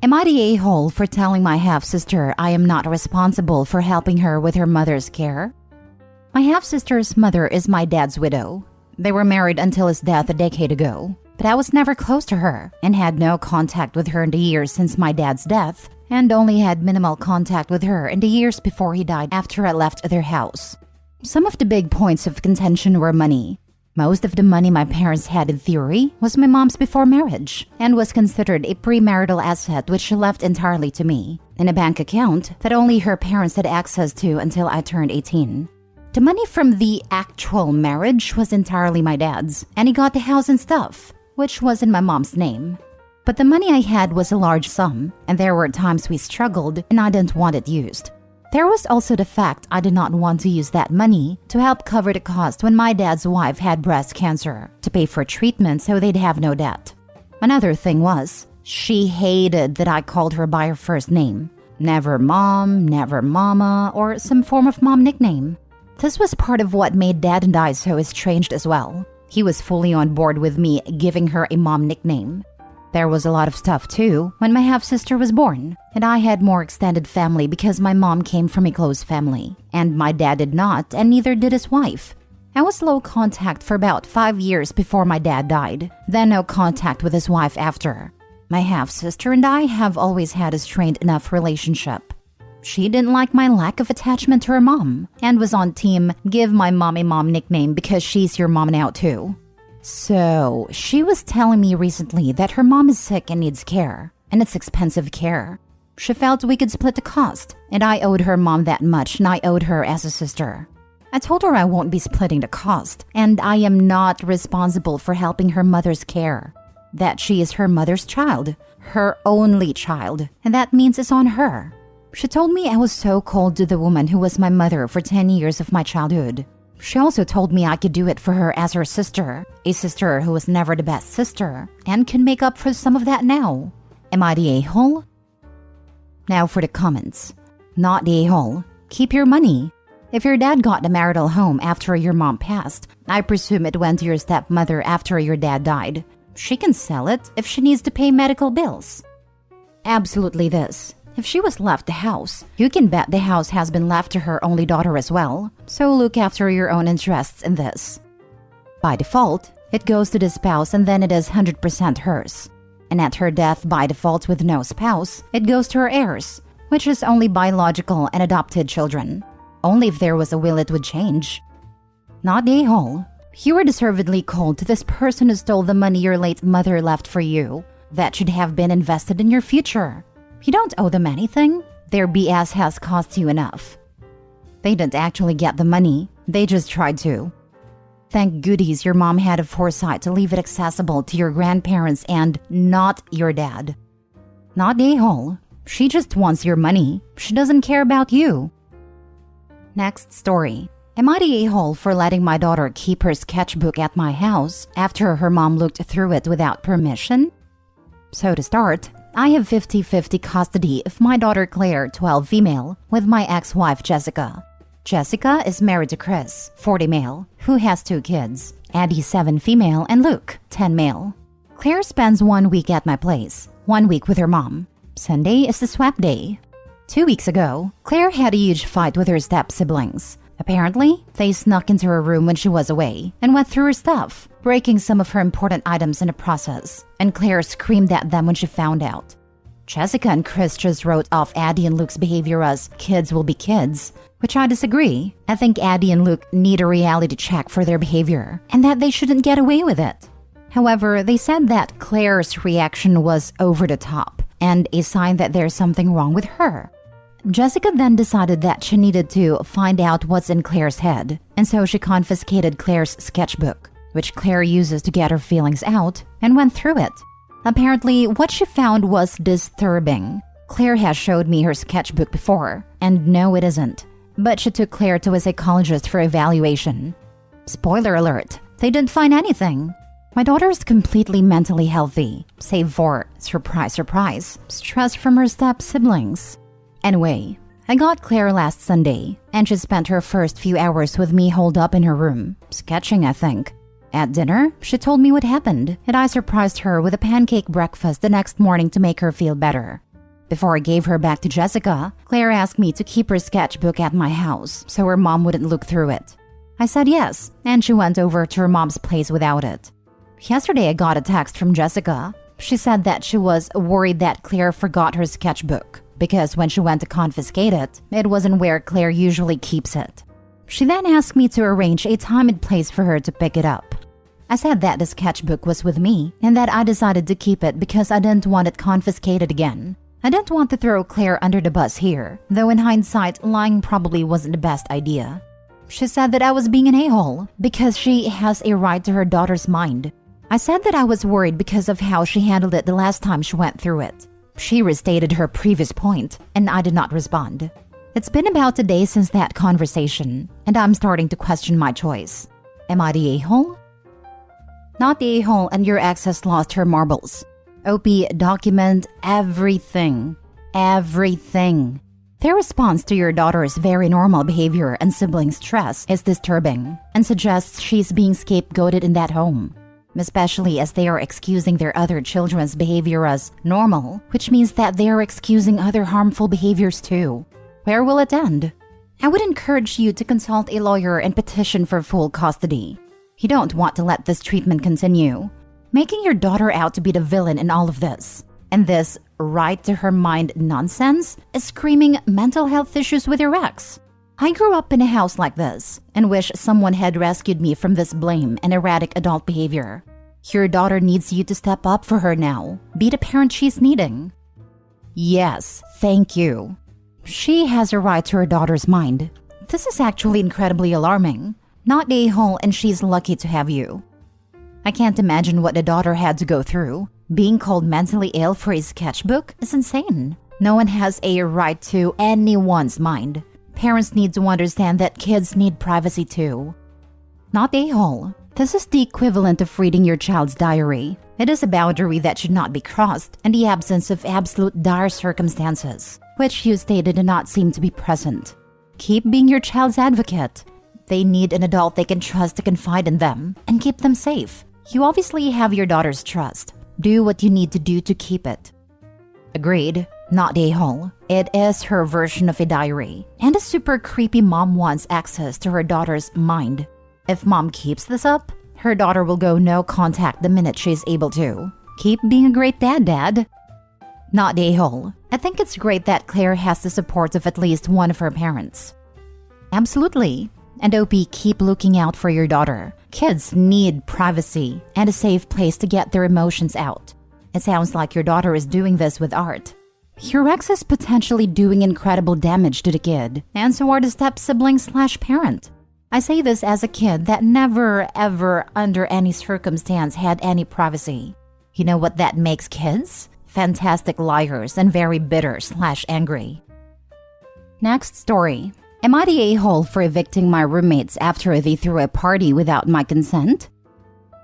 Am I the a-hole for telling my half-sister I am not responsible for helping her with her mother's care? My half-sister's mother is my dad's widow. They were married until his death a decade ago, but I was never close to her and had no contact with her in the years since my dad's death, and only had minimal contact with her in the years before he died after I left their house. Some of the big points of contention were money. Most of the money my parents had in theory was my mom's before marriage and was considered a premarital asset which she left entirely to me, in a bank account that only her parents had access to until I turned 18. The money from the actual marriage was entirely my dad's, and he got the house and stuff, which was in my mom's name. But the money I had was a large sum, and there were times we struggled and I didn't want it used. There was also the fact I did not want to use that money to help cover the cost when my dad's wife had breast cancer, to pay for treatment so they'd have no debt. Another thing was, she hated that I called her by her first name. Never mom, never mama, or some form of mom nickname. This was part of what made Dad and I so estranged as well. He was fully on board with me giving her a mom nickname. There was a lot of stuff too when my half-sister was born, and I had more extended family because my mom came from a close family, and my dad did not, and neither did his wife. I was low contact for about 5 years before my dad died, then no contact with his wife after. My half-sister and I have always had a strained enough relationship. She didn't like my lack of attachment to her mom, and was on team give my mom a mom nickname because she's your mom now too. So, she was telling me recently that her mom is sick and needs care, and it's expensive care. She felt we could split the cost, and I owed her mom that much and I owed her as a sister. I told her I won't be splitting the cost, and I am not responsible for helping her mother's care. That she is her mother's child, her only child, and that means it's on her. She told me I was so cold to the woman who was my mother for 10 years of my childhood. She also told me I could do it for her as her sister, a sister who was never the best sister, and can make up for some of that now. Am I the a-hole? Now for the comments. Not the a-hole. Keep your money. If your dad got the marital home after your mom passed, I presume it went to your stepmother after your dad died. She can sell it if she needs to pay medical bills. Absolutely this. If she was left the house, you can bet the house has been left to her only daughter as well, so look after your own interests in this. By default, it goes to the spouse and then it is 100% hers. And at her death by default with no spouse, it goes to her heirs, which is only biological and adopted children. Only if there was a will it would change. Not the a-hole. You were deservedly cold to this person who stole the money your late mother left for you. That should have been invested in your future. You don't owe them anything. Their BS has cost you enough. They didn't actually get the money. They just tried to. Thank goodies your mom had a foresight to leave it accessible to your grandparents and not your dad. Not the a-hole. She just wants your money. She doesn't care about you. Next story. Am I the a-hole for letting my daughter keep her sketchbook at my house after her mom looked through it without permission? So to start, I have 50-50 custody of my daughter Claire, 12 female, with my ex-wife Jessica. Jessica is married to Chris, 40 male, who has 2 kids, Addie 7 female, and Luke, 10 male. Claire spends 1 week at my place, 1 week with her mom. Sunday is the swap day. 2 weeks ago, Claire had a huge fight with her step-siblings. Apparently, they snuck into her room when she was away and went through her stuff, breaking some of her important items in the process, and Claire screamed at them when she found out. Jessica and Chris just wrote off Addie and Luke's behavior as kids will be kids, which I disagree. I think Addie and Luke need a reality check for their behavior, and that they shouldn't get away with it. However, they said that Claire's reaction was over the top, and a sign that there's something wrong with her. Jessica then decided that she needed to find out what's in Claire's head, and so she confiscated Claire's sketchbook, which Claire uses to get her feelings out, and went through it. Apparently, what she found was disturbing. Claire has showed me her sketchbook before, and no it isn't. But she took Claire to a psychologist for evaluation. Spoiler alert, they didn't find anything. My daughter is completely mentally healthy, save for, surprise surprise, stress from her step-siblings. Anyway, I got Claire last Sunday, and she spent her first few hours with me holed up in her room, sketching I think. At dinner, she told me what happened, and I surprised her with a pancake breakfast the next morning to make her feel better. Before I gave her back to Jessica, Claire asked me to keep her sketchbook at my house so her mom wouldn't look through it. I said yes, and she went over to her mom's place without it. Yesterday, I got a text from Jessica. She said that she was worried that Claire forgot her sketchbook because when she went to confiscate it, it wasn't where Claire usually keeps it. She then asked me to arrange a time and place for her to pick it up. I said that the sketchbook was with me and that I decided to keep it because I didn't want it confiscated again. I didn't want to throw Claire under the bus here, though in hindsight, lying probably wasn't the best idea. She said that I was being an a-hole because she has a right to her daughter's mind. I said that I was worried because of how she handled it the last time she went through it. She restated her previous point, and I did not respond. It's been about a day since that conversation, and I'm starting to question my choice. Am I the a-hole? Not the a-hole, and your ex has lost her marbles. OP, document everything. Everything. Their response to your daughter's very normal behavior and sibling stress is disturbing and suggests she's being scapegoated in that home, especially as they are excusing their other children's behavior as normal, which means that they are excusing other harmful behaviors too. Where will it end? I would encourage you to consult a lawyer and petition for full custody. You don't want to let this treatment continue, making your daughter out to be the villain in all of this. And this right to her mind nonsense is screaming mental health issues with your ex. I grew up in a house like this and wish someone had rescued me from this blame and erratic adult behavior. Your daughter needs you to step up for her now. Be the parent she's needing. Yes, thank you. She has a right to her daughter's mind. This is actually incredibly alarming. Not a-hole, and she's lucky to have you. I can't imagine what the daughter had to go through. Being called mentally ill for a sketchbook is insane. No one has a right to anyone's mind. Parents need to understand that kids need privacy too. Not a-hole. This is the equivalent of reading your child's diary. It is a boundary that should not be crossed in the absence of absolute dire circumstances, which you stated do not seem to be present. Keep being your child's advocate. They need an adult they can trust to confide in them and keep them safe. You obviously have your daughter's trust. Do what you need to do to keep it. Agreed. Not a-hole. It is her version of a diary, and a super creepy mom wants access to her daughter's mind. If mom keeps this up, her daughter will go no contact the minute she's able to. Keep being a great dad. Not a-hole. I think it's great that Claire has the support of at least one of her parents. Absolutely. And OP, keep looking out for your daughter. Kids need privacy and a safe place to get their emotions out. It sounds like your daughter is doing this with art. Your ex is potentially doing incredible damage to the kid, and so are the step-sibling/parent. I say this as a kid that never, ever, under any circumstance had any privacy. You know what that makes kids? Fantastic liars and very bitter/angry. Next story. Am I the a-hole for evicting my roommates after they threw a party without my consent?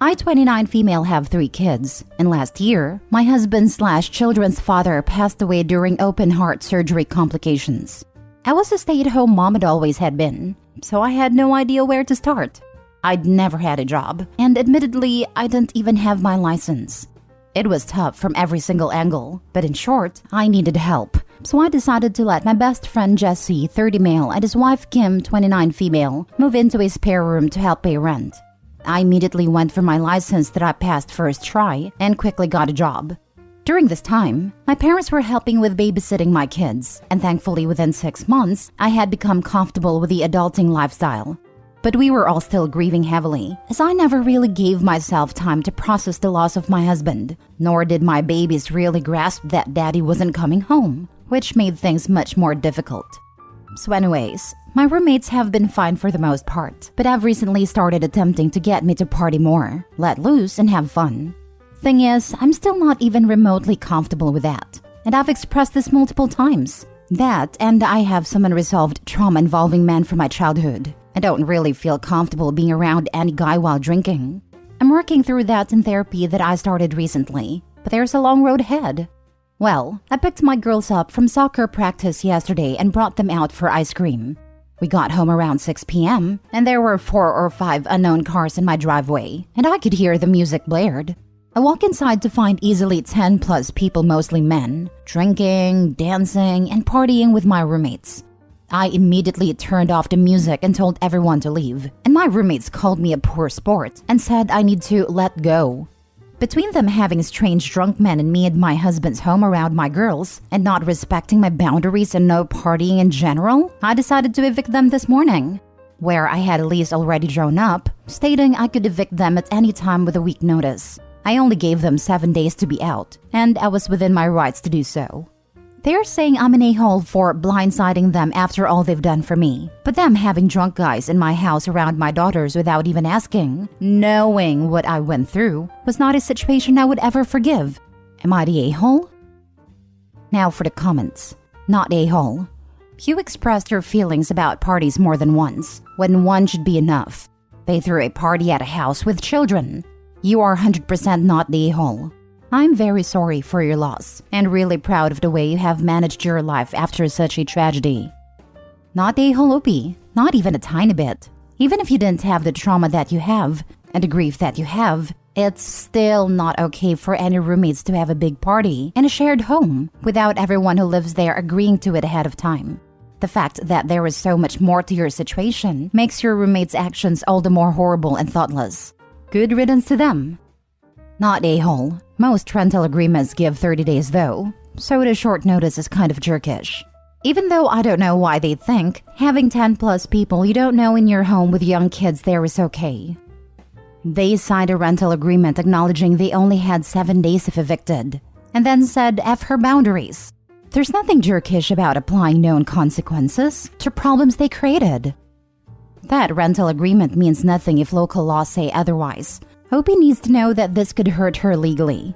I, 29 female, have 3 kids, and last year, my husband/children's father passed away during open heart surgery complications. I was a stay-at-home mom and always had been, so I had no idea where to start. I'd never had a job, and admittedly, I didn't even have my license. It was tough from every single angle, but in short, I needed help. So I decided to let my best friend Jesse, 30 male, and his wife Kim, 29 female, move into a spare room to help pay rent. I immediately went for my license that I passed first try and quickly got a job. During this time, my parents were helping with babysitting my kids, and thankfully within 6 months, I had become comfortable with the adulting lifestyle. But we were all still grieving heavily, as I never really gave myself time to process the loss of my husband, nor did my babies really grasp that daddy wasn't coming home, which made things much more difficult. So anyways, my roommates have been fine for the most part, but have recently started attempting to get me to party more, let loose, and have fun. Thing is, I'm still not even remotely comfortable with that, and I've expressed this multiple times. That, and I have some unresolved trauma involving men from my childhood. I don't really feel comfortable being around any guy while drinking. I'm working through that in therapy that I started recently, but there's a long road ahead. Well, I picked my girls up from soccer practice yesterday and brought them out for ice cream. We got home around 6 p.m., and there were 4 or 5 unknown cars in my driveway, and I could hear the music blared. I walk inside to find easily 10 plus people, mostly men, drinking, dancing, and partying with my roommates. I immediately turned off the music and told everyone to leave, and my roommates called me a poor sport and said I need to let go. Between them having strange drunk men and me and my husband's home around my girls and not respecting my boundaries and no partying in general, I decided to evict them this morning, where I had a lease already drawn up, stating I could evict them at any time with a week notice. I only gave them 7 days to be out, and I was within my rights to do so. They're saying I'm an a-hole for blindsiding them after all they've done for me. But them having drunk guys in my house around my daughters without even asking, knowing what I went through, was not a situation I would ever forgive. Am I the a-hole? Now for the comments. Not a-hole. You expressed your feelings about parties more than once, when one should be enough. They threw a party at a house with children. You are 100% not the a-hole. I'm very sorry for your loss and really proud of the way you have managed your life after such a tragedy. Not a-hole, Opie, not even a tiny bit. Even if you didn't have the trauma that you have and the grief that you have, it's still not okay for any roommates to have a big party in a shared home without everyone who lives there agreeing to it ahead of time. The fact that there is so much more to your situation makes your roommates' actions all the more horrible and thoughtless. Good riddance to them. Not a-hole. Most rental agreements give 30 days though, so the short notice is kind of jerkish. Even though I don't know why they think having 10 plus people you don't know in your home with young kids there is okay. They signed a rental agreement acknowledging they only had 7 days if evicted, and then said F her boundaries. There's nothing jerkish about applying known consequences to problems they created. That rental agreement means nothing if local laws say otherwise. Opie needs to know that this could hurt her legally.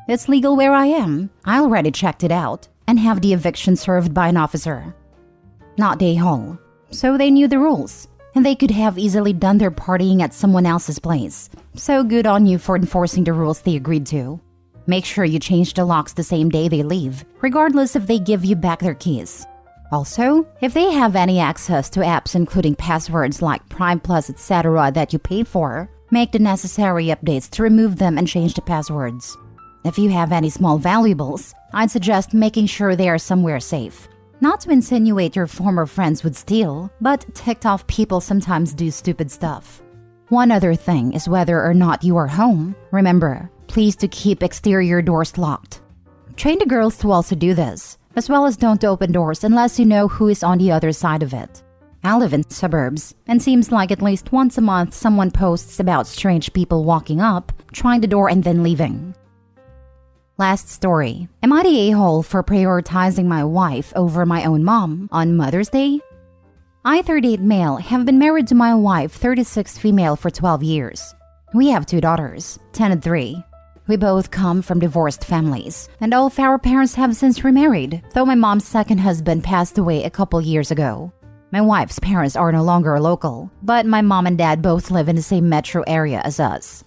It's legal where I am. I already checked it out and have the eviction served by an officer. Not a-hole. So they knew the rules, and they could have easily done their partying at someone else's place. So good on you for enforcing the rules they agreed to. Make sure you change the locks the same day they leave, regardless if they give you back their keys. Also, if they have any access to apps including passwords like Prime Plus, etc. that you pay for, make the necessary updates to remove them and change the passwords. If you have any small valuables, I'd suggest making sure they are somewhere safe. Not to insinuate your former friends would steal, but ticked off people sometimes do stupid stuff. One other thing is whether or not you are home. Remember, please to keep exterior doors locked. Train the girls to also do this, as well as don't open doors unless you know who is on the other side of it. I live in suburbs, and seems like at least once a month someone posts about strange people walking up, trying the door and then leaving. Last story. Am I the a-hole for prioritizing my wife over my own mom on Mother's Day? I, 38 male, have been married to my wife, 36 female, for 12 years. We have 2 daughters, 10 and 3. We both come from divorced families, and all of our parents have since remarried, though my mom's second husband passed away a couple years ago. My wife's parents are no longer local, but my mom and dad both live in the same metro area as us.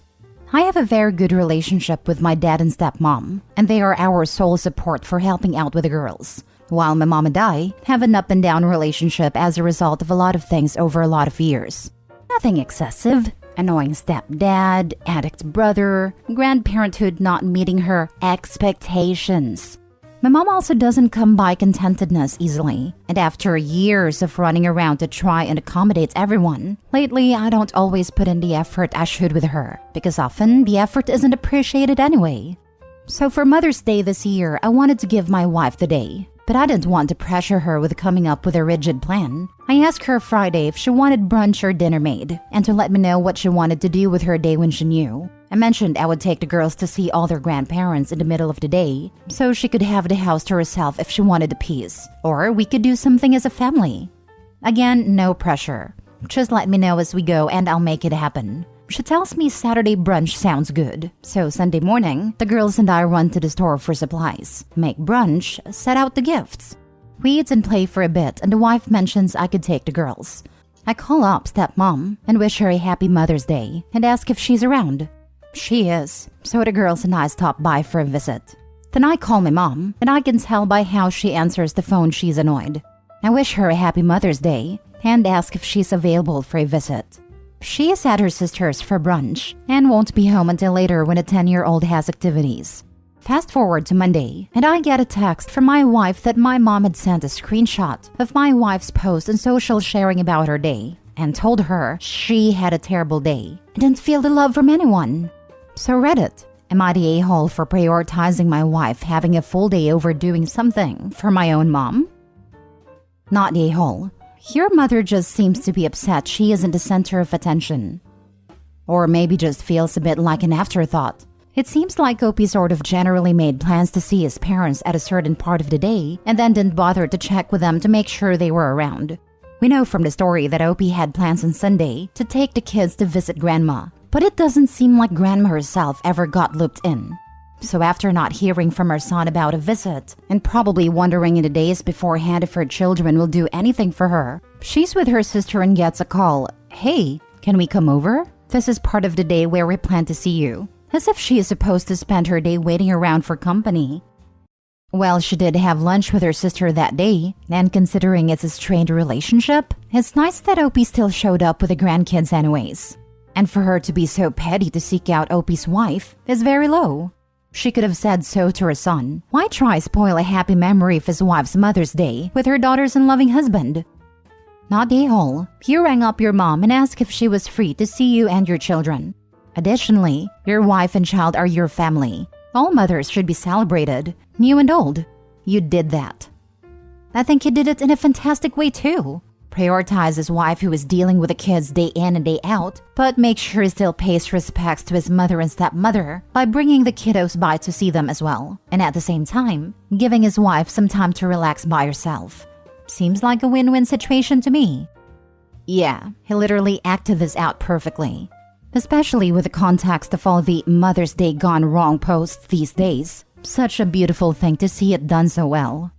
I have a very good relationship with my dad and stepmom, and they are our sole support for helping out with the girls, while my mom and I have an up and down relationship as a result of a lot of things over a lot of years. Nothing excessive. Annoying stepdad, addict brother, grandparenthood not meeting her expectations. My mom also doesn't come by contentedness easily, and after years of running around to try and accommodate everyone, lately I don't always put in the effort I should with her, because often the effort isn't appreciated anyway. So for Mother's Day this year, I wanted to give my wife the day, but I didn't want to pressure her with coming up with a rigid plan. I asked her Friday if she wanted brunch or dinner made, and to let me know what she wanted to do with her day when she knew. I mentioned I would take the girls to see all their grandparents in the middle of the day, so she could have the house to herself if she wanted a piece, or we could do something as a family. Again, no pressure. Just let me know as we go and I'll make it happen. She tells me Saturday brunch sounds good, so Sunday morning, the girls and I run to the store for supplies, make brunch, set out the gifts. We eat and play for a bit, and the wife mentions I could take the girls. I call up stepmom and wish her a happy Mother's Day and ask if she's around. She is, so the girls and I stop by for a visit. Then I call my mom, and I can tell by how she answers the phone she's annoyed. I wish her a happy Mother's Day, and ask if she's available for a visit. She is at her sister's for brunch and won't be home until later when a 10-year-old has activities. Fast forward to Monday, and I get a text from my wife that my mom had sent a screenshot of my wife's post on social sharing about her day and told her she had a terrible day and didn't feel the love from anyone. So Reddit, am I the a-hole for prioritizing my wife having a full day over doing something for my own mom? Not the a-hole. Your mother just seems to be upset she isn't the center of attention. Or maybe just feels a bit like an afterthought. It seems like Opie sort of generally made plans to see his parents at a certain part of the day and then didn't bother to check with them to make sure they were around. We know from the story that Opie had plans on Sunday to take the kids to visit Grandma, but it doesn't seem like Grandma herself ever got looped in. So after not hearing from her son about a visit, and probably wondering in the days beforehand if her children will do anything for her, she's with her sister and gets a call. Hey, can we come over? This is part of the day where we plan to see you. As if she is supposed to spend her day waiting around for company. Well, she did have lunch with her sister that day, and considering it's a strained relationship, it's nice that Opie still showed up with the grandkids anyways. And for her to be so petty to seek out Opie's wife is very low. She could have said so to her son. Why try spoil a happy memory of his wife's Mother's Day with her daughter's unloving husband? Not the a-hole. You rang up your mom and asked if she was free to see you and your children. Additionally, your wife and child are your family. All mothers should be celebrated, new and old. You did that. I think you did it in a fantastic way too. Prioritize his wife who is dealing with the kids day in and day out, but make sure he still pays respects to his mother and stepmother by bringing the kiddos by to see them as well, and at the same time, giving his wife some time to relax by herself. Seems like a win-win situation to me. Yeah, he literally acted this out perfectly. Especially with the context of all the Mother's Day gone wrong posts these days. Such a beautiful thing to see it done so well.